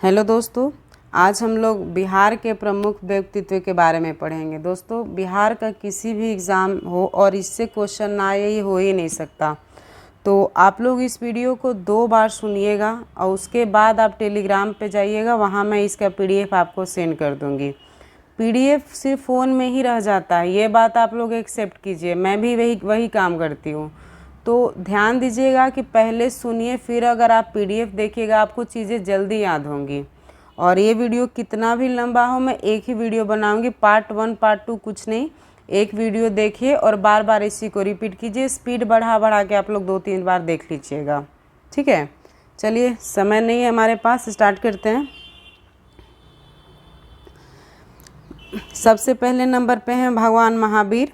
Hello दोस्तों, आज हम लोग बिहार के प्रमुख व्यक्तित्व के बारे में पढ़ेंगे। दोस्तों, बिहार का किसी भी एग्ज़ाम हो और इससे क्वेश्चन ना आए ये हो ही नहीं सकता। तो आप लोग इस वीडियो को 2 बार सुनिएगा और उसके बाद आप टेलीग्राम पे जाइएगा, वहाँ मैं इसका PDF आपको सेंड कर दूँगी। PDF सिर्फ फ़ोन में ही रह जाता है, ये बात आप लोग एक्सेप्ट कीजिए। मैं भी वही काम करती हूँ। तो ध्यान दीजिएगा कि पहले सुनिए, फिर अगर आप PDF देखिएगा आपको चीज़ें जल्दी याद होंगी। और ये वीडियो कितना भी लंबा हो, मैं एक ही वीडियो बनाऊंगी, पार्ट 1 पार्ट 2 कुछ नहीं। एक वीडियो देखिए और बार बार इसी को रिपीट कीजिए। स्पीड बढ़ा बढ़ा के आप लोग 2-3 बार देख लीजिएगा, ठीक है। चलिए, समय नहीं है हमारे पास, स्टार्ट करते हैं। सबसे पहले नंबर पे हैं भगवान महावीर।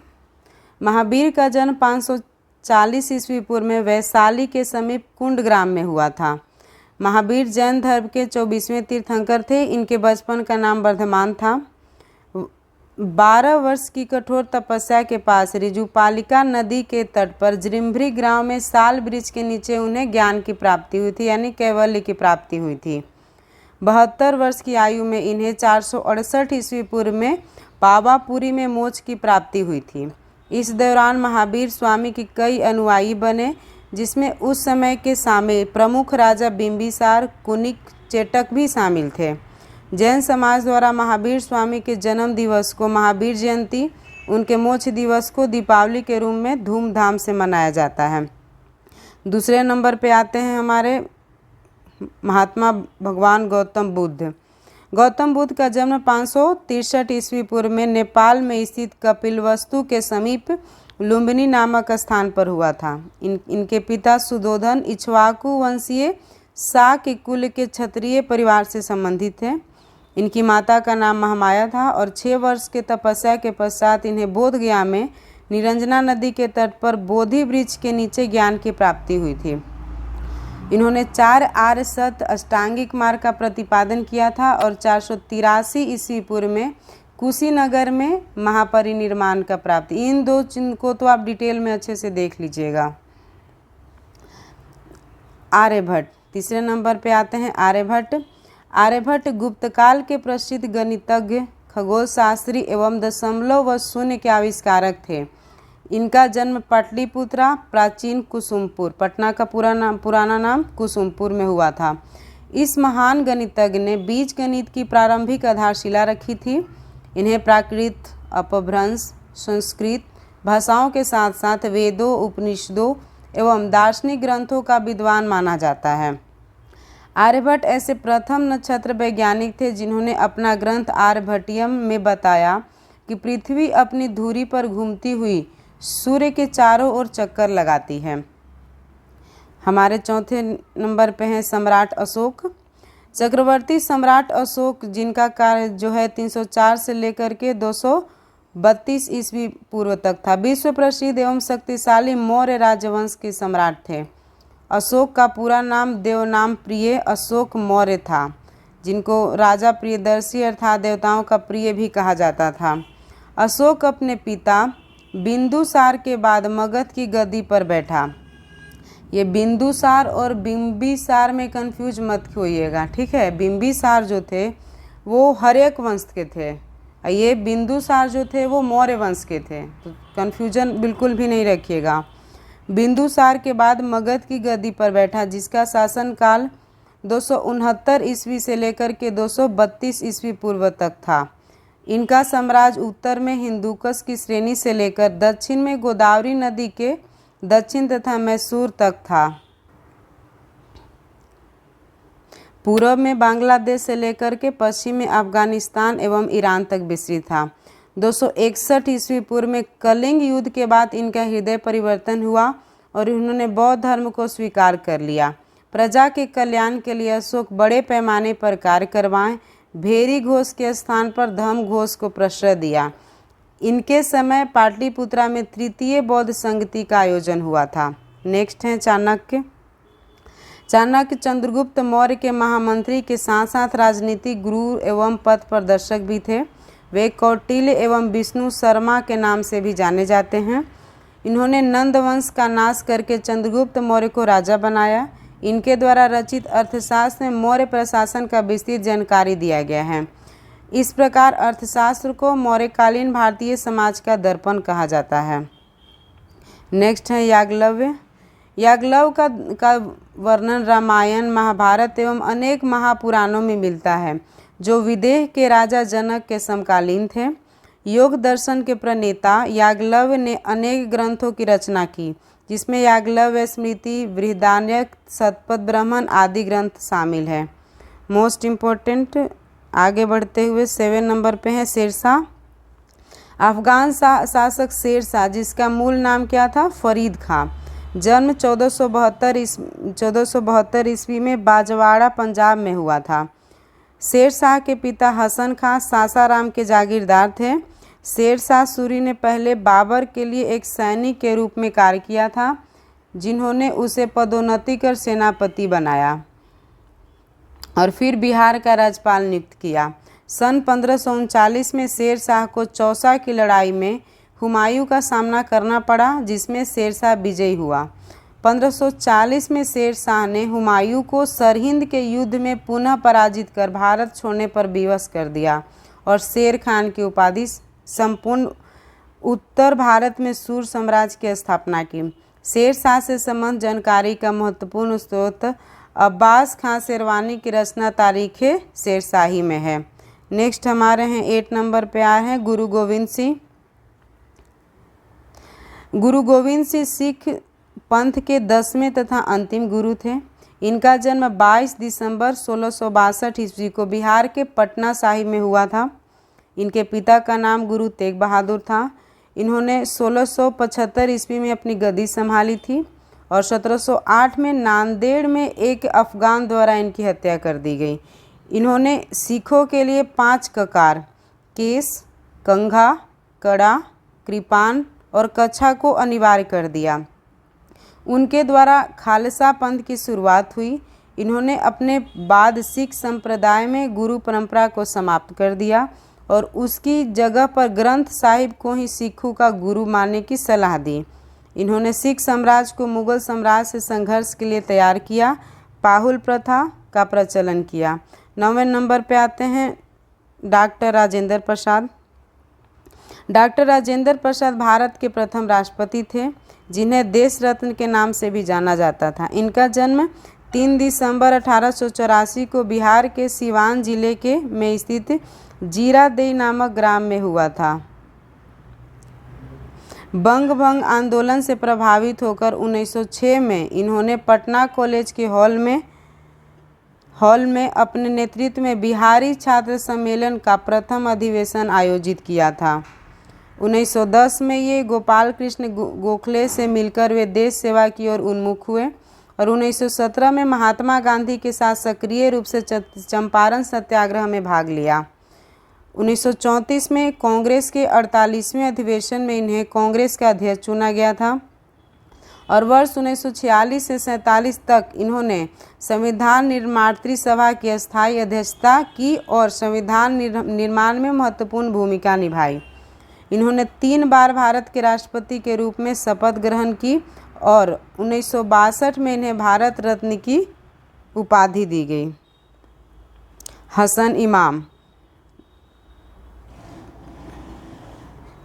महावीर का जन्म 540 ईस्वी पूर्व में वैशाली के समीप कुंड ग्राम में हुआ था। महावीर जैन धर्म के 24वें तीर्थंकर थे। इनके बचपन का नाम वर्धमान था। 12 वर्ष की कठोर तपस्या के पास ऋजुपालिका नदी के तट पर जृंभरी गांव में साल वृक्ष के नीचे उन्हें ज्ञान की प्राप्ति हुई थी, यानी कैवल्य की प्राप्ति हुई थी। 72 वर्ष की आयु में इन्हें 468 ईस्वी पूर्व में पावापुरी में मोक्ष की प्राप्ति हुई थी। इस दौरान महावीर स्वामी के कई अनुयायी बने, जिसमें उस समय के शामिल प्रमुख राजा बिंबिसार, कुनिक, चेटक भी शामिल थे। जैन समाज द्वारा महावीर स्वामी के जन्म दिवस को महावीर जयंती, उनके मोक्ष दिवस को दीपावली के रूप में धूमधाम से मनाया जाता है। दूसरे नंबर पे आते हैं हमारे महात्मा भगवान गौतम बुद्ध। गौतम बुद्ध का जन्म 563 ईस्वी पूर्व में नेपाल में स्थित कपिलवस्तु के समीप लुम्बिनी नामक स्थान पर हुआ था। इनके पिता सुधोधन इक्ष्वाकु वंशीय शाक्य कुल के क्षत्रिय परिवार से संबंधित थे। इनकी माता का नाम महामाया था और 6 वर्ष के तपस्या के पश्चात इन्हें बोध गया में निरंजना नदी के तट पर बोधि वृक्ष के नीचे ज्ञान की प्राप्ति हुई थी। इन्होंने 4 आर्य सत्य अष्टांगिक मार्ग का प्रतिपादन किया था और 483 ईस्वी पूर्व में कुशीनगर में महापरिनिर्वाण का प्राप्ति। इन 2 चिन्ह को तो आप डिटेल में अच्छे से देख लीजिएगा। आर्यभट्ट, तीसरे नंबर पे आते हैं आर्यभट्ट। आर्यभट्ट गुप्त काल के प्रसिद्ध गणितज्ञ, खगोल शास्त्री एवं दशमलव व शून्य के आविष्कारक थे। इनका जन्म पाटलिपुत्रा, प्राचीन कुसुमपुर, पटना का पुराना नाम कुसुमपुर में हुआ था। इस महान गणितज्ञ ने बीज गणित की प्रारंभिक आधारशिला रखी थी। इन्हें प्राकृत, अपभ्रंश, संस्कृत भाषाओं के साथ साथ वेदों, उपनिषदों एवं दार्शनिक ग्रंथों का विद्वान माना जाता है। आर्यभट्ट ऐसे प्रथम नक्षत्र वैज्ञानिक थे जिन्होंने अपना ग्रंथ आर्यभट्टियम में बताया कि पृथ्वी अपनी धुरी पर घूमती हुई सूर्य के चारों ओर चक्कर लगाती है। हमारे चौथे नंबर पे हैं सम्राट अशोक। चक्रवर्ती सम्राट अशोक, जिनका कार्य जो है 304 से लेकर के 232 ईस्वी पूर्व तक था, विश्व प्रसिद्ध एवं शक्तिशाली मौर्य राजवंश के सम्राट थे। अशोक का पूरा नाम देवनाम प्रिय अशोक मौर्य था, जिनको राजा प्रियदर्शी अर्थात देवताओं का प्रिय भी कहा जाता था। अशोक अपने पिता बिंदुसार के बाद मगध की गद्दी पर बैठा। ये बिंदुसार और बिंबिसार में कंफ्यूज मत होइएगा, ठीक है। बिंबिसार जो थे वो हर्यक वंश के थे, ये बिंदुसार जो थे वो मौर्य वंश के थे, तो कंफ्यूजन बिल्कुल भी नहीं रखिएगा। बिंदुसार के बाद मगध की गद्दी पर बैठा, जिसका शासनकाल 269 ईस्वी से लेकर के 232 ईस्वी पूर्व तक था। इनका साम्राज्य उत्तर में हिंदुकुश की श्रेणी से लेकर दक्षिण में गोदावरी नदी के दक्षिण तथा मैसूर तक था। पूर्व में बांग्लादेश से लेकर के पश्चिम में अफगानिस्तान एवं ईरान तक विस्तृत था। 261 ईस्वी पूर्व में कलिंग युद्ध के बाद इनका हृदय परिवर्तन हुआ और उन्होंने बौद्ध धर्म को स्वीकार कर लिया। प्रजा के कल्याण के लिए अशोक बड़े पैमाने पर कार्य करवाएं। भेरी घोष के स्थान पर धम्म घोष को प्रश्रय दिया। इनके समय पाटलिपुत्रा में तृतीय बौद्ध संगति का आयोजन हुआ था। नेक्स्ट हैं चाणक्य। चाणक्य चंद्रगुप्त मौर्य के महामंत्री के साथ साथ राजनीतिक गुरु एवं पथ प्रदर्शक भी थे। वे कौटिल्य एवं विष्णु शर्मा के नाम से भी जाने जाते हैं। इन्होंने नंद वंश का नाश करके चंद्रगुप्त मौर्य को राजा बनाया। इनके द्वारा रचित अर्थशास्त्र में मौर्य प्रशासन का विस्तृत जानकारी दिया गया है। इस प्रकार अर्थशास्त्र को मौर्यकालीन भारतीय समाज का दर्पण कहा जाता है। नेक्स्ट है याज्ञवल्क्य। याज्ञवल्क्य का वर्णन रामायण, महाभारत एवं अनेक महापुराणों में मिलता है, जो विदेह के राजा जनक के समकालीन थे। योग दर्शन के प्रणेता याज्ञवल्क्य ने अनेक ग्रंथों की रचना की, जिसमें याज्ञवल्क्य स्मृति, बृहदारण्यक, शतपथ ब्राह्मण आदि ग्रंथ शामिल है। मोस्ट इम्पोर्टेंट, आगे बढ़ते हुए 7 नंबर पे है शेरशाह। अफगान शासक शेरशाह, जिसका मूल नाम क्या था, फरीद खां, जन्म 1472 ईस्वी में बाजवाड़ा पंजाब में हुआ था। शेरशाह के पिता हसन खां सासाराम के जागीरदार थे। शेरशाह सूरी ने पहले बाबर के लिए एक सैनिक के रूप में कार्य किया था, जिन्होंने उसे पदोन्नति कर सेनापति बनाया और फिर बिहार का राज्यपाल नियुक्त किया। सन 1539 में शेरशाह को चौसा की लड़ाई में हुमायूं का सामना करना पड़ा, जिसमें शेरशाह विजयी हुआ। 1540 में शेरशाह ने हुमायूं को सरहिंद के युद्ध में पुनः पराजित कर भारत छोड़ने पर विवश कर दिया और शेर खान की उपाधि संपूर्ण उत्तर भारत में सूर साम्राज्य की स्थापना की। शेरशाह से संबंध जानकारी का महत्वपूर्ण स्रोत अब्बास खां शेरवानी की रचना तारीख़ शेरशाही में है। नेक्स्ट हमारे हैं 8 नंबर पे आए हैं गुरु गोविंद सिंह। गुरु गोविंद सिंह सिख पंथ के 10वें तथा अंतिम गुरु थे। इनका जन्म 22 दिसंबर 1662 ईस्वी को बिहार के पटना साहिब में हुआ था। इनके पिता का नाम गुरु तेग बहादुर था। इन्होंने 1675 ईस्वी में अपनी गद्दी संभाली थी और 1708 में नांदेड़ में एक अफगान द्वारा इनकी हत्या कर दी गई। इन्होंने सिखों के लिए 5 ककार, केस, कंघा, कड़ा, कृपान और कच्छा को अनिवार्य कर दिया। उनके द्वारा खालसा पंथ की शुरुआत हुई। इन्होंने अपने बाद सिख संप्रदाय में गुरु परंपरा को समाप्त कर दिया और उसकी जगह पर ग्रंथ साहिब को ही सिखों का गुरु मानने की सलाह दी। इन्होंने सिख साम्राज्य को मुगल साम्राज्य से संघर्ष के लिए तैयार किया, पाहुल प्रथा का प्रचलन किया। 9वें नंबर पे आते हैं डॉक्टर राजेंद्र प्रसाद। डॉक्टर राजेंद्र प्रसाद भारत के प्रथम राष्ट्रपति थे, जिन्हें देश रत्न के नाम से भी जाना जाता था। इनका जन्म 3 दिसंबर 1884 को बिहार के सिवान जिले के में स्थित जीरादेई नामक ग्राम में हुआ था। बंग भंग आंदोलन से प्रभावित होकर 1906 में इन्होंने पटना कॉलेज के हॉल में अपने नेतृत्व में बिहारी छात्र सम्मेलन का प्रथम अधिवेशन आयोजित किया था। 1910 में ये गोपाल कृष्ण गोखले से मिलकर वे देश सेवा की ओर उन्मुख हुए और 1917 में महात्मा गांधी के साथ सक्रिय रूप से चंपारण सत्याग्रह में भाग लिया। 1934 में कांग्रेस के 48वें अधिवेशन में इन्हें कांग्रेस का अध्यक्ष चुना गया था और वर्ष 1946 से 47 तक इन्होंने संविधान निर्मात्री सभा की अस्थायी अध्यक्षता की और संविधान निर्माण में महत्वपूर्ण भूमिका निभाई। इन्होंने 3 बार भारत के राष्ट्रपति के रूप में शपथ ग्रहण की और 1962 में इन्हें भारत रत्न की उपाधि दी गई। हसन इमाम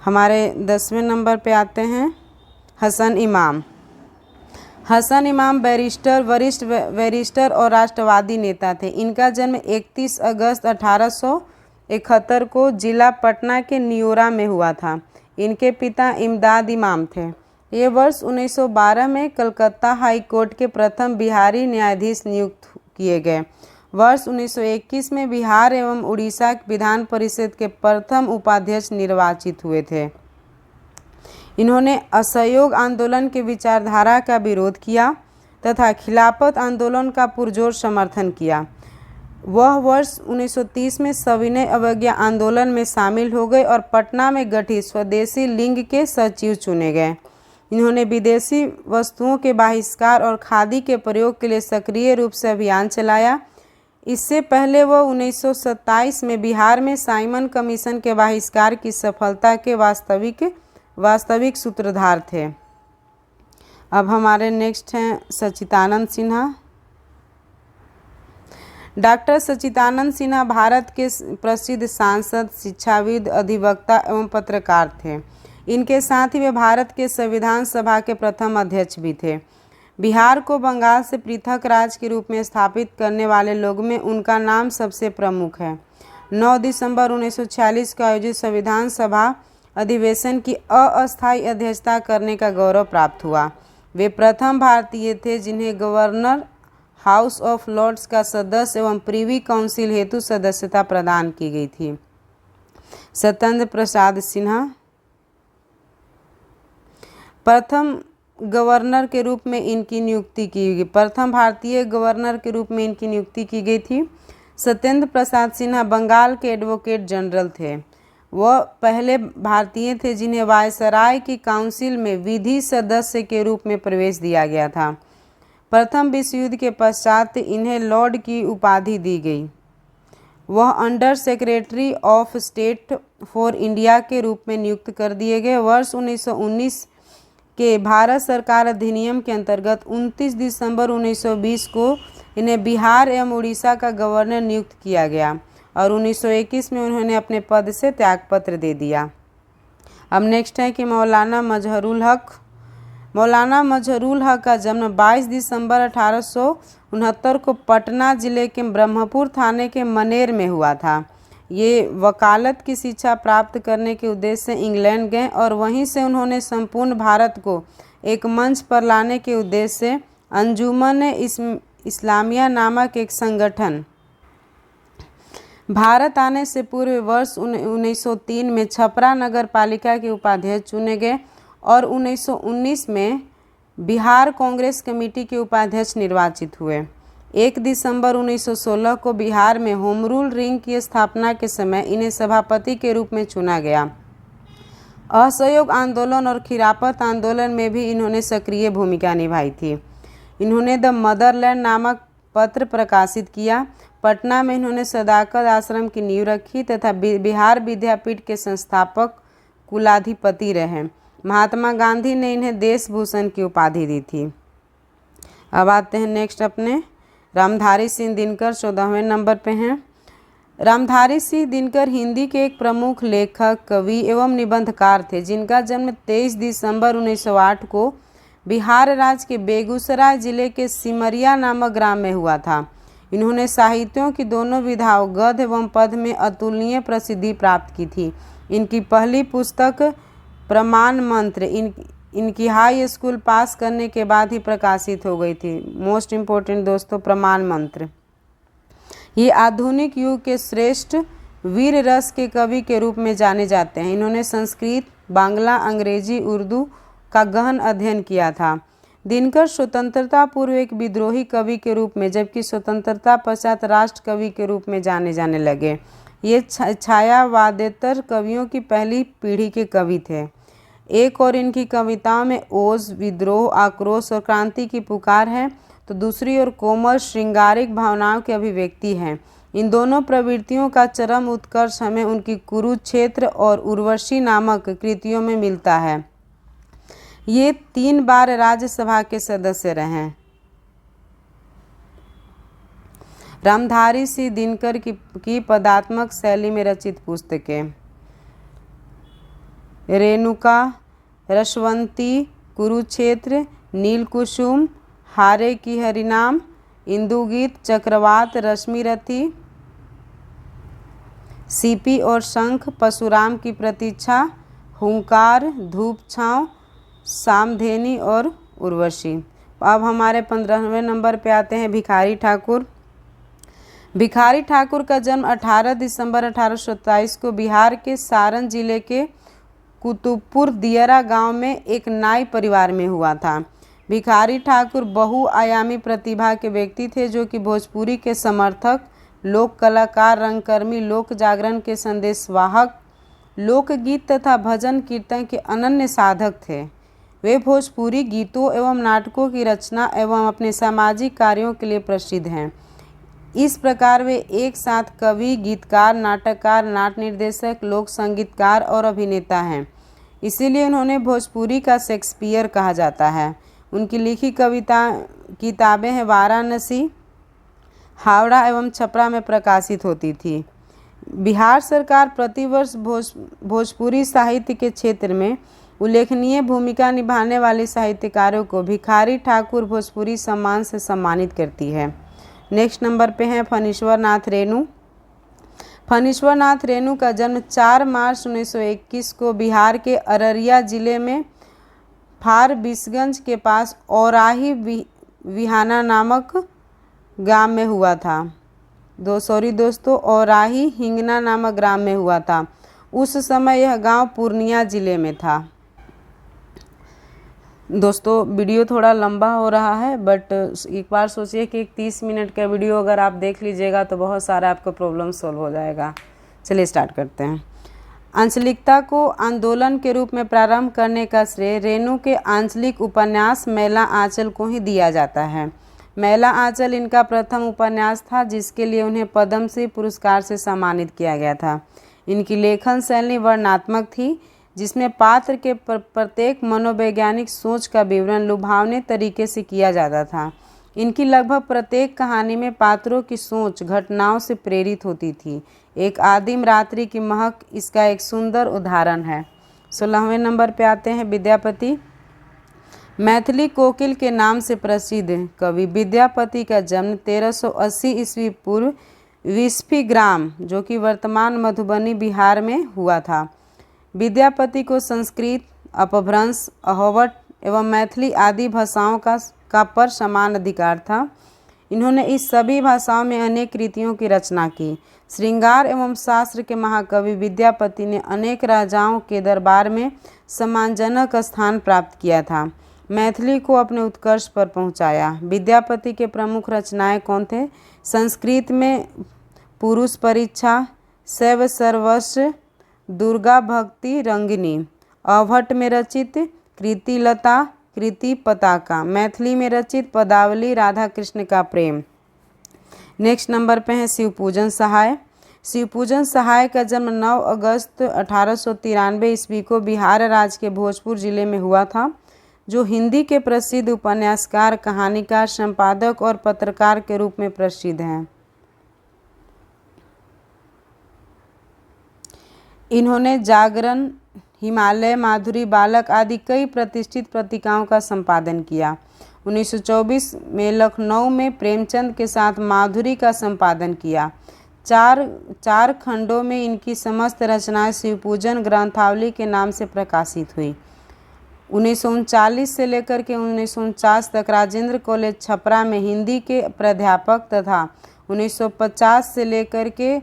हमारे 10वें नंबर पे आते हैं हसन इमाम। हसन इमाम वरिष्ठ बैरिस्टर और राष्ट्रवादी नेता थे। इनका जन्म 31 अगस्त 1871 को जिला पटना के नियोरा में हुआ था। इनके पिता इमदाद इमाम थे। ये वर्ष 1912 में कलकत्ता हाई कोर्ट के प्रथम बिहारी न्यायाधीश नियुक्त किए गए। वर्ष 1921 में बिहार एवं उड़ीसा विधान परिषद के प्रथम उपाध्यक्ष निर्वाचित हुए थे। इन्होंने असहयोग आंदोलन के विचारधारा का विरोध किया तथा खिलाफत आंदोलन का पुरजोर समर्थन किया। वह वर्ष 1930 में सविनय अवज्ञा आंदोलन में शामिल हो गए और पटना में गठित स्वदेशी लीग के सचिव चुने गए। इन्होंने विदेशी वस्तुओं के बहिष्कार और खादी के प्रयोग के लिए सक्रिय रूप से अभियान चलाया। इससे पहले वह 1927 में बिहार में साइमन कमीशन के बहिष्कार की सफलता के वास्तविक सूत्रधार थे। अब हमारे नेक्स्ट हैं सच्चिदानंद सिन्हा। डॉक्टर सच्चिदानंद सिन्हा भारत के प्रसिद्ध सांसद, शिक्षाविद, अधिवक्ता एवं पत्रकार थे। इनके साथ ही वे भारत के संविधान सभा के प्रथम अध्यक्ष भी थे। बिहार को बंगाल से पृथक राज्य के रूप में स्थापित करने वाले लोगों में उनका नाम सबसे प्रमुख है। 9 दिसंबर 1946 को आयोजित संविधान सभा अधिवेशन की अस्थायी अध्यक्षता करने का गौरव प्राप्त हुआ। वे प्रथम भारतीय थे जिन्हें गवर्नर हाउस ऑफ लॉर्ड्स का सदस्य एवं प्रीवी काउंसिल हेतु सदस्यता प्रदान की गई थी। सत्येंद्र प्रसाद सिन्हा प्रथम गवर्नर के रूप में इनकी नियुक्ति की गई। प्रथम भारतीय गवर्नर के रूप में इनकी नियुक्ति की गई थी। सत्येंद्र प्रसाद सिन्हा बंगाल के एडवोकेट जनरल थे। वह पहले भारतीय थे जिन्हें वायसराय की काउंसिल में विधि सदस्य के रूप में प्रवेश दिया गया था। प्रथम विश्व युद्ध के पश्चात इन्हें लॉर्ड की उपाधि दी गई। वह under secretary of state for India के रूप में नियुक्त कर दिए गए। वर्ष 1919 के भारत सरकार अधिनियम के अंतर्गत 29 दिसंबर 1920 को इन्हें बिहार एवं उड़ीसा का गवर्नर नियुक्त किया गया और 1921 में उन्होंने अपने पद से त्यागपत्र दे दिया। अब नेक्स्ट है कि मौलाना मजहरुल हक। मौलाना मजहरुल हक का जन्म 22 दिसंबर 1869 को पटना जिले के ब्रह्मपुर थाने के मनेर में हुआ था। ये वकालत की शिक्षा प्राप्त करने के उद्देश्य से इंग्लैंड गए और वहीं से उन्होंने संपूर्ण भारत को एक मंच पर लाने के उद्देश्य से अंजुमन इस्लामिया नामक एक संगठन भारत आने से पूर्व वर्ष 1903 में छपरा नगर पालिका के उपाध्यक्ष चुने गए और 1919 में बिहार कांग्रेस कमेटी के उपाध्यक्ष निर्वाचित हुए। 1 दिसंबर 1916 को बिहार में होम रूल रिंग की स्थापना के समय इन्हें सभापति के रूप में चुना गया। असहयोग आंदोलन और खिलाफत आंदोलन में भी इन्होंने सक्रिय भूमिका निभाई थी। इन्होंने द मदरलैंड नामक पत्र प्रकाशित किया। पटना में इन्होंने सदाकत आश्रम की नींव रखी तथा बिहार विद्यापीठ के संस्थापक कुलाधिपति रहे। महात्मा गांधी ने इन्हें देश भूषण की उपाधि दी थी। अब आते हैं नेक्स्ट अपने रामधारी सिंह दिनकर 14वें नंबर पे हैं। रामधारी सिंह दिनकर हिंदी के एक प्रमुख लेखक, कवि एवं निबंधकार थे जिनका जन्म 23 दिसंबर 1908 को बिहार राज्य के बेगूसराय जिले के सिमरिया नामक ग्राम में हुआ था। इन्होंने साहित्यों की दोनों विधाओं गद्य एवं पद्य में अतुलनीय प्रसिद्धि प्राप्त की थी। इनकी पहली पुस्तक प्रमाण मंत्र इनकी हाई स्कूल पास करने के बाद ही प्रकाशित हो गई थी। मोस्ट इम्पोर्टेंट दोस्तों, प्रमाण मंत्र। ये आधुनिक युग के श्रेष्ठ वीर रस के कवि के रूप में जाने जाते हैं। इन्होंने संस्कृत, बांग्ला, अंग्रेजी, उर्दू का गहन अध्ययन किया था। दिनकर स्वतंत्रता पूर्व एक विद्रोही कवि के रूप में जबकि स्वतंत्रता पश्चात राष्ट्र कवि के रूप में जाने जाने लगे। ये छायावादेतर कवियों की पहली पीढ़ी के कवि थे। एक और इनकी कविताओं में ओज, विद्रोह, आक्रोश और क्रांति की पुकार है तो दूसरी ओर कोमल श्रृंगारिक भावनाओं की अभिव्यक्ति है। इन दोनों प्रवृत्तियों का चरम उत्कर्ष हमें उनकी कुरुक्षेत्र और उर्वशी नामक कृतियों में मिलता है। ये 3 बार राज्यसभा के सदस्य रहे। रामधारी सिंह दिनकर की पदात्मक शैली में रचित पुस्तकें रेणुका, रसवंती, कुरुक्षेत्र, नीलकुसुम, हारे की हरिनाम, इंदुगीत, चक्रवात, रश्मिरथी, सीपी और शंख, परशुराम की प्रतीक्षा, हुंकार, धूप छाँव, सामधेनी और उर्वशी। अब हमारे 15वें नंबर पे आते हैं भिखारी ठाकुर। भिखारी ठाकुर का जन्म 18 दिसंबर 1827 को बिहार के सारण जिले के कुतुबपुर दियरा गांव में एक नाई परिवार में हुआ था। भिखारी ठाकुर बहुआयामी प्रतिभा के व्यक्ति थे जो कि भोजपुरी के समर्थक, लोक कलाकार, रंगकर्मी, लोक जागरण के संदेशवाहक, लोकगीत तथा भजन कीर्तन के अनन्य साधक थे। वे भोजपुरी गीतों एवं नाटकों की रचना एवं अपने सामाजिक कार्यों के लिए प्रसिद्ध हैं। इस प्रकार वे एक साथ कवि, गीतकार, नाटककार, नाट्य निर्देशक, लोक संगीतकार और अभिनेता हैं। इसीलिए उन्होंने भोजपुरी का शेक्सपियर कहा जाता है। उनकी लिखी किताबें हैं वाराणसी, हावड़ा एवं छपरा में प्रकाशित होती थी। बिहार सरकार प्रतिवर्ष भोजपुरी साहित्य के क्षेत्र में उल्लेखनीय भूमिका निभाने वाले साहित्यकारों को भिखारी ठाकुर भोजपुरी सम्मान से सम्मानित करती है। नेक्स्ट नंबर पे है फणीश्वर नाथ रेणु। फणीश्वर नाथ रेणु का जन्म 4 मार्च 1921 को बिहार के अररिया जिले में फारबिसगंज के पास औराही विहाना नामक ग्राम में हुआ था। दोस्तों औराही हिंगना नामक ग्राम में हुआ था। उस समय यह गांव पूर्णिया जिले में था। दोस्तों वीडियो थोड़ा लंबा हो रहा है, बट एक बार सोचिए कि 30 मिनट का वीडियो अगर आप देख लीजिएगा तो बहुत सारा आपको प्रॉब्लम सॉल्व हो जाएगा। चलिए स्टार्ट करते हैं। आंचलिकता को आंदोलन के रूप में प्रारंभ करने का श्रेय रेणु के आंचलिक उपन्यास मैला आंचल को ही दिया जाता है। मैला आंचल इनका प्रथम उपन्यास था जिसके लिए उन्हें पद्मश्री पुरस्कार से सम्मानित किया गया था। इनकी लेखन शैली वर्णनात्मक थी जिसमें पात्र के प्रत्येक मनोवैज्ञानिक सोच का विवरण लुभावने तरीके से किया जाता था। इनकी लगभग प्रत्येक कहानी में पात्रों की सोच घटनाओं से प्रेरित होती थी। एक आदिम रात्रि की महक इसका एक सुंदर उदाहरण है। 16वें नंबर पे आते हैं विद्यापति। मैथिली कोकिल के नाम से प्रसिद्ध कवि विद्यापति का जन्म 1380 ईस्वी पूर्व विस्फी ग्राम जो कि वर्तमान मधुबनी बिहार में हुआ था। विद्यापति को संस्कृत, अपभ्रंश, अहोवट एवं मैथिली आदि भाषाओं का पर समान अधिकार था। इन्होंने इस सभी भाषाओं में अनेक कृतियों की रचना की। श्रृंगार एवं शास्त्र के महाकवि विद्यापति ने अनेक राजाओं के दरबार में सम्मानजनक स्थान प्राप्त किया था। मैथिली को अपने उत्कर्ष पर पहुंचाया। विद्यापति के प्रमुख रचनाएं कौन थे? संस्कृत में पुरुष परीक्षा, शैव सर्वस्व, दुर्गा भक्ति रंगिनी। अवहट में रचित कृति लता, कृति पताका। मैथिली में रचित पदावली राधा कृष्ण का प्रेम। नेक्स्ट नंबर पे है शिवपूजन सहाय। शिवपूजन सहाय का जन्म 9 अगस्त 1893 ईस्वी को बिहार राज्य के भोजपुर जिले में हुआ था, जो हिंदी के प्रसिद्ध उपन्यासकार, कहानीकार, संपादक और पत्रकार के रूप में प्रसिद्ध हैं। इन्होंने जागरण, हिमालय, माधुरी बालक आदि कई प्रतिष्ठित पत्रिकाओं का संपादन किया। 1924 में लखनऊ में प्रेमचंद के साथ माधुरी का संपादन किया। चार खंडों में इनकी समस्त रचनाएं शिवपूजन ग्रंथावली के नाम से प्रकाशित हुई। 1939 से लेकर के 1949 तक राजेंद्र कॉलेज छपरा में हिंदी के प्राध्यापक तथा 1950 से लेकर के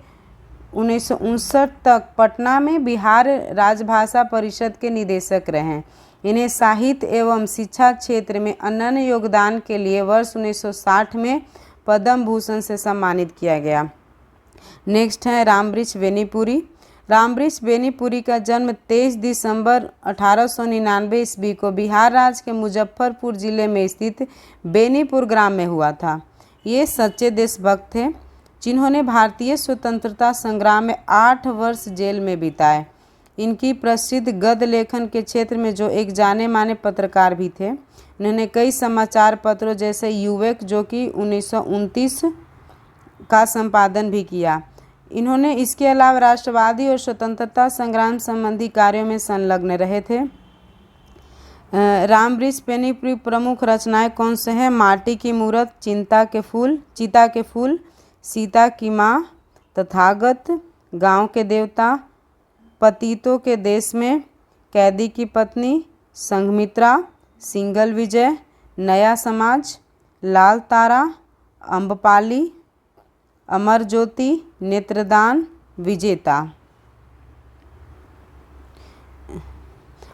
1959 तक पटना में बिहार राजभाषा परिषद के निदेशक रहे। इन्हें साहित्य एवं शिक्षा क्षेत्र में अनन्य योगदान के लिए वर्ष 1960 में पद्म भूषण से सम्मानित किया गया। नेक्स्ट है रामवृक्ष बेनीपुरी। रामवृक्ष बेनीपुरी का जन्म 23 दिसंबर 1899 ईस्वी को बिहार राज्य के मुजफ्फरपुर जिले में स्थित बेनीपुर ग्राम में हुआ था। ये सच्चे देशभक्त थे जिन्होंने भारतीय स्वतंत्रता संग्राम में 8 वर्ष जेल में बिताए। इनकी प्रसिद्ध गद्य लेखन के क्षेत्र में जो एक जाने माने पत्रकार भी थे। इन्होंने कई समाचार पत्रों जैसे युवक जो कि 1929 का संपादन भी किया। इन्होंने इसके अलावा राष्ट्रवादी और स्वतंत्रता संग्राम संबंधी कार्यों में संलग्न रहे थे। रामवृक्ष बेनीपुरी प्रमुख रचनाएं कौन से हैं? माटी की मूरत, चिता के फूल, सीता की माँ, तथागत, गांव के देवता, पतितों के देश में, कैदी की पत्नी, संघमित्रा, सिंगल विजय, नया समाज, लाल तारा, अम्बपाली, अमर ज्योति, नेत्रदान, विजेता।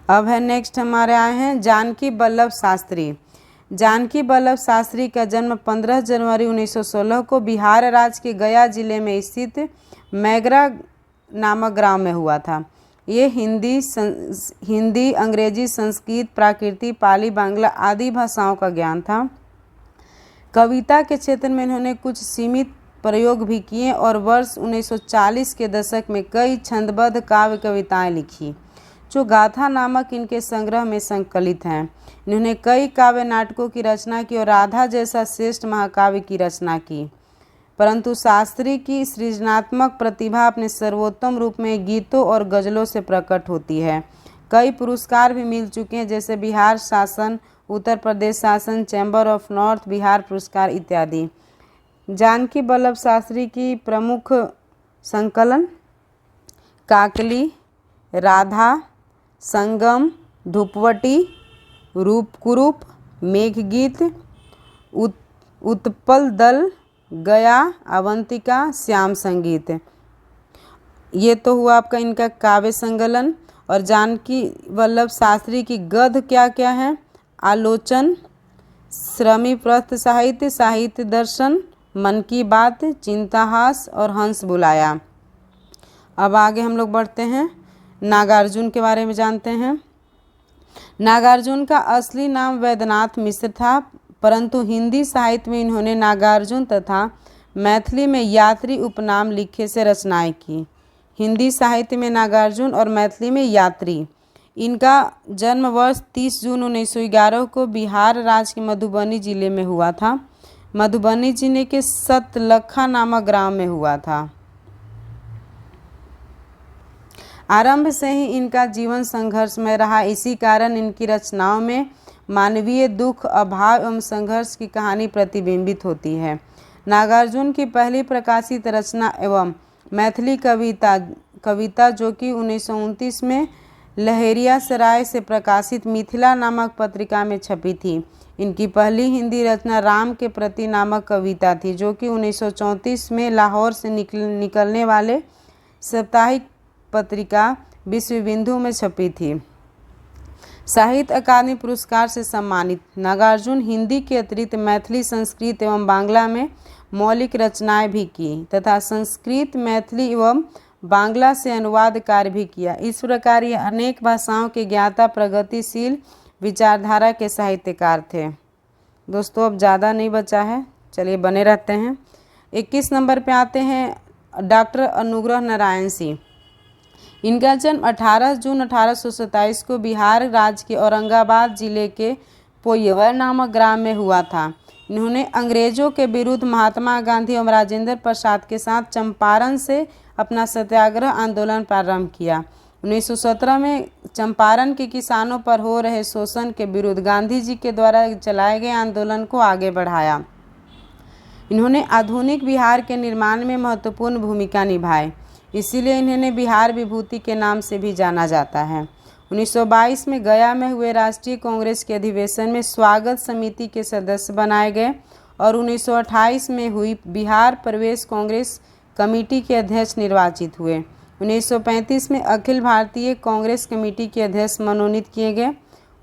अब है नेक्स्ट हमारे आए हैं जानकी वल्लभ शास्त्री। जानकी वल्लभ शास्त्री का जन्म 15 जनवरी 1916 को बिहार राज्य के गया जिले में स्थित मैगरा नामक ग्राम में हुआ था। ये हिंदी, अंग्रेजी, संस्कृत, प्राकृतिक, पाली, बांग्ला आदि भाषाओं का ज्ञान था। कविता के क्षेत्र में इन्होंने कुछ सीमित प्रयोग भी किए और वर्ष 1940 के दशक में कई छंदबद्ध काव्य कविताएं लिखी जो गाथा नामक इनके संग्रह में संकलित हैं। इन्होंने कई काव्य नाटकों की रचना की और राधा जैसा श्रेष्ठ महाकाव्य की रचना की। परंतु शास्त्री की सृजनात्मक प्रतिभा अपने सर्वोत्तम रूप में गीतों और गज़लों से प्रकट होती है। कई पुरस्कार भी मिल चुके हैं, जैसे बिहार शासन, उत्तर प्रदेश शासन, चैम्बर ऑफ नॉर्थ बिहार पुरस्कार इत्यादि। जानकी वल्लभ शास्त्री की प्रमुख संकलन काकली, राधा, संगम, धूपवटी, रूपकुरूप, मेघगीत, उत्पल दल, गया, अवंतिका, श्याम संगीत। ये तो हुआ आपका इनका काव्य संकलन। और जानकी वल्लभ शास्त्री की गद्य क्या क्या है? आलोचन, श्रमी प्रस्थ साहित्य, साहित्य दर्शन, मन की बात, चिंताहास और हंस बुलाया। अब आगे हम लोग बढ़ते हैं, नागार्जुन के बारे में जानते हैं। नागार्जुन का असली नाम वैद्यनाथ मिश्र था, परंतु हिंदी साहित्य में इन्होंने नागार्जुन तथा मैथिली में यात्री उपनाम लिखे से रचनाएं की। हिंदी साहित्य में नागार्जुन और मैथिली में यात्री। इनका जन्म वर्ष 30 जून 1911 को बिहार राज्य के मधुबनी जिले में हुआ था। मधुबनी जिले के सतलखा नामक ग्राम में हुआ था। आरंभ से ही इनका जीवन संघर्षमय रहा, इसी कारण इनकी रचनाओं में मानवीय दुख, अभाव एवं संघर्ष की कहानी प्रतिबिंबित होती है। नागार्जुन की पहली प्रकाशित रचना एवं मैथिली कविता जो कि 1929 में लहेरियासराय से प्रकाशित मिथिला नामक पत्रिका में छपी थी। इनकी पहली हिंदी रचना राम के प्रति नामक कविता थी, जो कि 1934 में लाहौर से निकलने वाले साप्ताहिक पत्रिका विश्वबिंदु में छपी थी। साहित्य अकादमी पुरस्कार से सम्मानित नागार्जुन हिंदी के अतिरिक्त मैथिली, संस्कृत एवं बांग्ला में मौलिक रचनाएं भी की तथा संस्कृत, मैथिली एवं बांग्ला से अनुवाद कार्य भी किया। इस प्रकार ये अनेक भाषाओं के ज्ञाता, प्रगतिशील विचारधारा के साहित्यकार थे। दोस्तों अब ज़्यादा नहीं बचा है, चलिए बने रहते हैं। 21 नंबर पे आते हैं डॉक्टर अनुग्रह नारायण सिंह। इनका जन्म 18 जून 1827 को बिहार राज्य के औरंगाबाद जिले के पोयवर नामक ग्राम में हुआ था। इन्होंने अंग्रेजों के विरुद्ध महात्मा गांधी एवं राजेंद्र प्रसाद के साथ चंपारण से अपना सत्याग्रह आंदोलन प्रारंभ किया। 1917 में चंपारण के किसानों पर हो रहे शोषण के विरुद्ध गांधी जी के द्वारा चलाए गए आंदोलन को आगे बढ़ाया। इन्होंने आधुनिक बिहार के निर्माण में महत्वपूर्ण भूमिका निभाई, इसीलिए इन्हें बिहार विभूति के नाम से भी जाना जाता है। 1922 में गया में हुए राष्ट्रीय कांग्रेस के अधिवेशन में स्वागत समिति के सदस्य बनाए गए और 1928 में हुई बिहार प्रदेश कांग्रेस कमेटी के अध्यक्ष निर्वाचित हुए। 1935 में अखिल भारतीय कांग्रेस कमेटी के अध्यक्ष मनोनीत किए गए।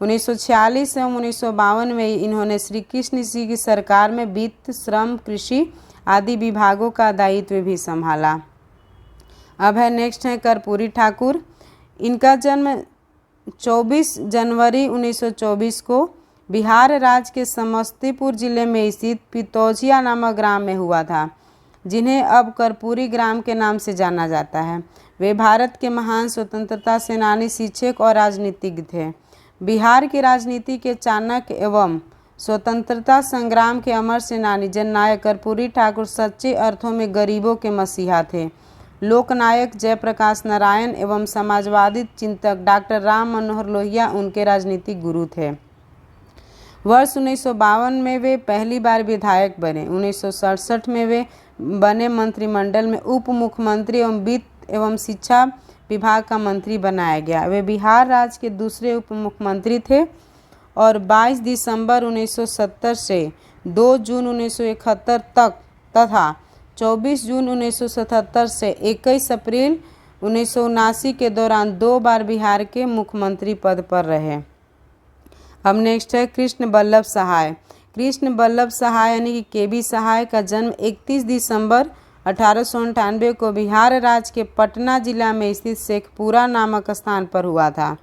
1946 एवं 1952 में इन्होंने श्री कृष्ण जी की सरकार में वित्त, श्रम, कृषि आदि विभागों का दायित्व भी संभाला। अब है नेक्स्ट है कर्पूरी ठाकुर। इनका जन्म 24 जनवरी 1924 को बिहार राज्य के समस्तीपुर जिले में स्थित पितौजिया नामक ग्राम में हुआ था, जिन्हें अब कर्पूरी ग्राम के नाम से जाना जाता है। वे भारत के महान स्वतंत्रता सेनानी, शिक्षक और राजनीतिज्ञ थे। बिहार की राजनीति के चाणक्य एवं स्वतंत्रता संग्राम के अमर सेनानी जननायक कर्पूरी ठाकुर सच्चे अर्थों में गरीबों के मसीहा थे। लोकनायक जयप्रकाश नारायण एवं समाजवादी चिंतक डॉक्टर राम मनोहर लोहिया उनके राजनीतिक गुरु थे। वर्ष 1952 में वे पहली बार विधायक बने। 1967 में वे बने मंत्रिमंडल में उप मुख्यमंत्री एवं वित्त एवं शिक्षा विभाग का मंत्री बनाया गया। वे बिहार राज्य के दूसरे उप मुख्यमंत्री थे और 22 दिसंबर 1970 से 2 जून 1971 तक तथा 24 जून 1977 से 21 अप्रैल 1979 के दौरान 2 बार बिहार के मुख्यमंत्री पद पर रहे। अब नेक्स्ट है कृष्ण वल्लभ सहाय। कृष्ण वल्लभ सहाय यानी कि केबी सहाय का जन्म 31 दिसंबर 1898 को बिहार राज्य के पटना जिला में स्थित शेखपुरा नामक स्थान पर हुआ था।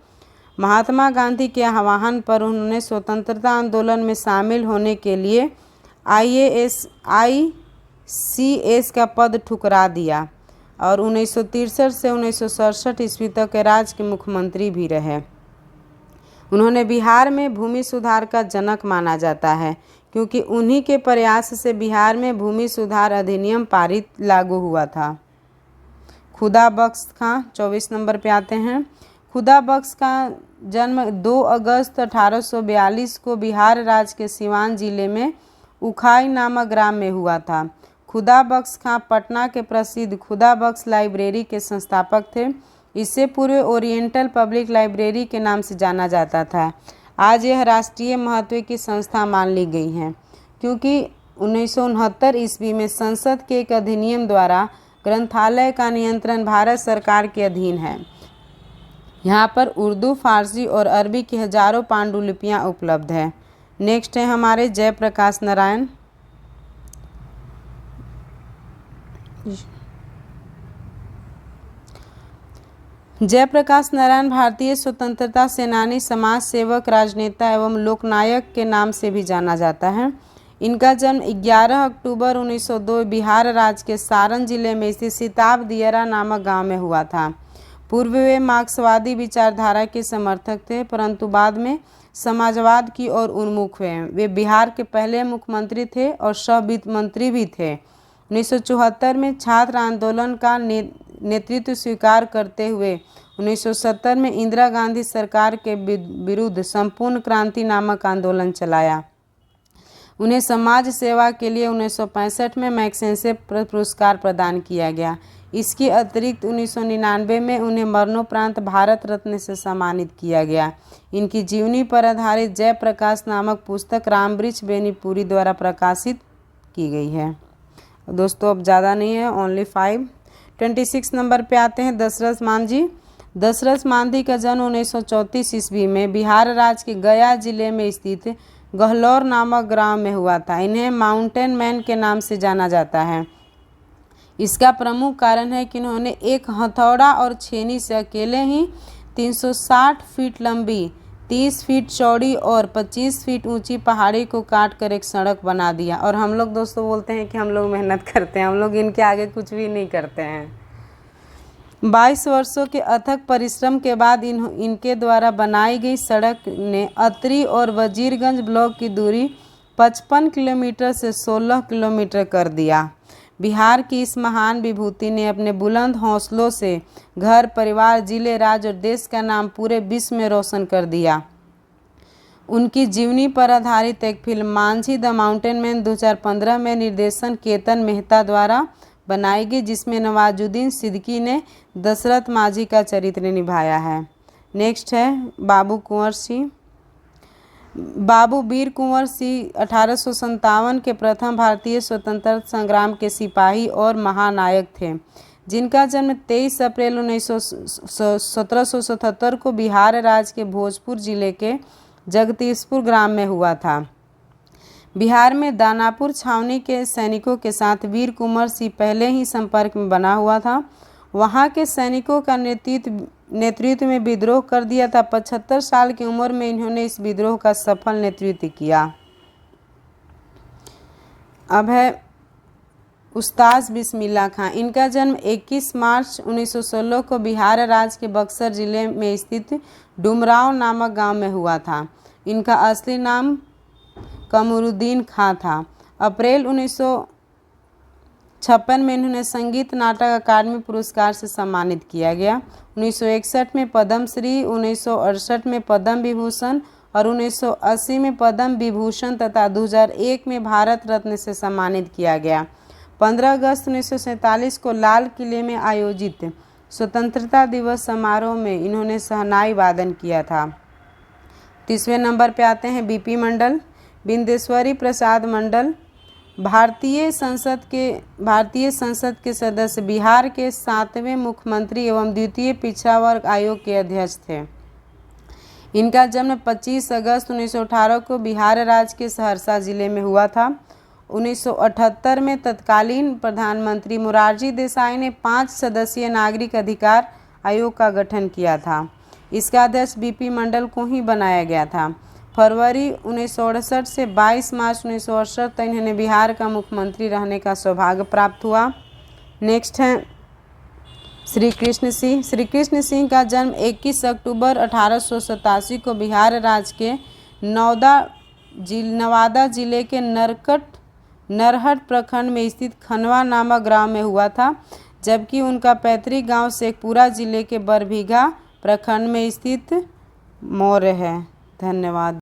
महात्मा गांधी के आह्वान पर उन्होंने स्वतंत्रता आंदोलन में शामिल होने के लिए ICS का पद ठुकरा दिया और 1963 से 1967 ईस्वी तक राज्य के मुख्यमंत्री भी रहे। उन्होंने बिहार में भूमि सुधार का जनक माना जाता है, क्योंकि उन्हीं के प्रयास से बिहार में भूमि सुधार अधिनियम पारित लागू हुआ था। खुदा बख्श खां 24 नंबर पे आते हैं। खुदा बख्श का जन्म 2 अगस्त 1842 को बिहार राज्य के सिवान जिले में उखाई नामक ग्राम में हुआ था। खुदा बख्श खां पटना के प्रसिद्ध खुदा बख्श लाइब्रेरी के संस्थापक थे। इससे पूर्व ओरिएंटल पब्लिक लाइब्रेरी के नाम से जाना जाता था। आज यह राष्ट्रीय महत्व की संस्था मान ली गई है, क्योंकि 1969 ईस्वी में संसद के एक अधिनियम द्वारा ग्रंथालय का नियंत्रण भारत सरकार के अधीन है। यहाँ पर उर्दू, फारसी और अरबी की हजारों पांडुलिपियाँ उपलब्ध है। नेक्स्ट है हमारे जयप्रकाश नारायण। जयप्रकाश नारायण भारतीय स्वतंत्रता सेनानी, समाज सेवक, राजनेता एवं लोकनायक के नाम से भी जाना जाता है। इनका जन्म 11 अक्टूबर 1902 बिहार राज्य के सारण जिले में स्थित सिताब दियरा नामक गांव में हुआ था। पूर्व वे मार्क्सवादी विचारधारा के समर्थक थे, परंतु बाद में समाजवाद की ओर उन्मुख हुए। वे बिहार के पहले मुख्यमंत्री थे और सह वित्त मंत्री भी थे। 1974 में छात्र आंदोलन का नेतृत्व स्वीकार करते हुए 1970 में इंदिरा गांधी सरकार के विरुद्ध संपूर्ण क्रांति नामक आंदोलन चलाया। उन्हें समाज सेवा के लिए 1965 में मैग्सेसे पुरस्कार प्रदान किया गया। इसके अतिरिक्त 1999 में उन्हें मरणोपरांत भारत रत्न से सम्मानित किया गया। इनकी जीवनी पर आधारित जयप्रकाश नामक पुस्तक रामवृक्ष बेनीपुरी द्वारा प्रकाशित की गई है। दोस्तों अब ज़्यादा नहीं है, ओनली 5। 26 नंबर पे आते हैं दशरथ मांझी। दशरथ मांझी का जन्म 1934 ईस्वी में बिहार राज्य के गया जिले में स्थित गहलोर नामक ग्राम में हुआ था। इन्हें माउंटेन मैन के नाम से जाना जाता है। इसका प्रमुख कारण है कि इन्होंने एक हथौड़ा और छेनी से अकेले ही 360 फीट लंबी, 30 फीट चौड़ी और 25 फीट ऊंची पहाड़ी को काट कर एक सड़क बना दिया। और हम लोग दोस्तों बोलते हैं कि हम लोग मेहनत करते हैं, हम लोग इनके आगे कुछ भी नहीं करते हैं। 22 वर्षों के अथक परिश्रम के बाद इनके द्वारा बनाई गई सड़क ने अतरी और वजीरगंज ब्लॉक की दूरी 55 किलोमीटर से 16 किलोमीटर कर दिया। बिहार की इस महान विभूति ने अपने बुलंद हौसलों से घर, परिवार, जिले, राज्य और देश का नाम पूरे विश्व में रोशन कर दिया। उनकी जीवनी पर आधारित एक film Manjhi the mountain man 2015 में निर्देशन केतन मेहता द्वारा बनाई गई, जिसमें नवाजुद्दीन सिद्दीकी ने दशरथ मांझी का चरित्र निभाया है। नेक्स्ट है बाबू कुंवर सिंह। बाबू वीर कुंवर सिंह 1857 के प्रथम भारतीय स्वतंत्रता संग्राम के सिपाही और महानायक थे, जिनका जन्म 23 अप्रैल 1777 को बिहार राज्य के भोजपुर जिले के जगदीशपुर ग्राम में हुआ था। बिहार में दानापुर छावनी के सैनिकों के साथ वीर कुंवर सिंह पहले ही संपर्क में बना हुआ था। वहां के सैनिकों का नेतृत्व में विद्रोह कर दिया था। 75 साल की उम्र में इन्होंने इस विद्रोह का सफल नेतृत्व किया। अब है उस्ताद बिस्मिल्लाह खां। इनका जन्म 21 मार्च 1916 को बिहार राज्य के बक्सर जिले में स्थित डुमराव नामक गांव में हुआ था। इनका असली नाम कमरुद्दीन खां था। अप्रैल 1956 में इन्होंने संगीत नाटक अकादमी पुरस्कार से सम्मानित किया गया। 1961 में पद्मश्री, 1968 में पद्म विभूषण और 1980 में पद्म विभूषण तथा 2001 में भारत रत्न से सम्मानित किया गया। 15 अगस्त 1947 को लाल किले में आयोजित स्वतंत्रता दिवस समारोह में इन्होंने शहनाई वादन किया था। 30वें नंबर पे आते हैं बीपी मंडल। बिंदेश्वरी प्रसाद मंडल भारतीय संसद के सदस्य, बिहार के 7वें मुख्यमंत्री एवं द्वितीय पिछड़ा वर्ग आयोग के अध्यक्ष थे। इनका जन्म 25 अगस्त 1918 को बिहार राज्य के सहरसा जिले में हुआ था। 1978 में तत्कालीन प्रधानमंत्री मोरारजी देसाई ने 5 सदस्यीय नागरिक अधिकार आयोग का गठन किया था। इसका अध्यक्ष बीपी मंडल को ही बनाया गया था। फरवरी 1968 से 22 मार्च 1968 तक इन्हें बिहार का मुख्यमंत्री रहने का सौभाग्य प्राप्त हुआ। नेक्स्ट है श्री कृष्ण सिंह। श्री कृष्ण सिंह का जन्म 21 अक्टूबर 1887 को बिहार राज्य के नवादा जिले के नरहट प्रखंड में स्थित खनवा नामक ग्राम में हुआ था, जबकि उनका पैतृक गांव शेखपुरा जिले के बरबीघा प्रखंड में स्थित मौर्य है। धन्यवाद।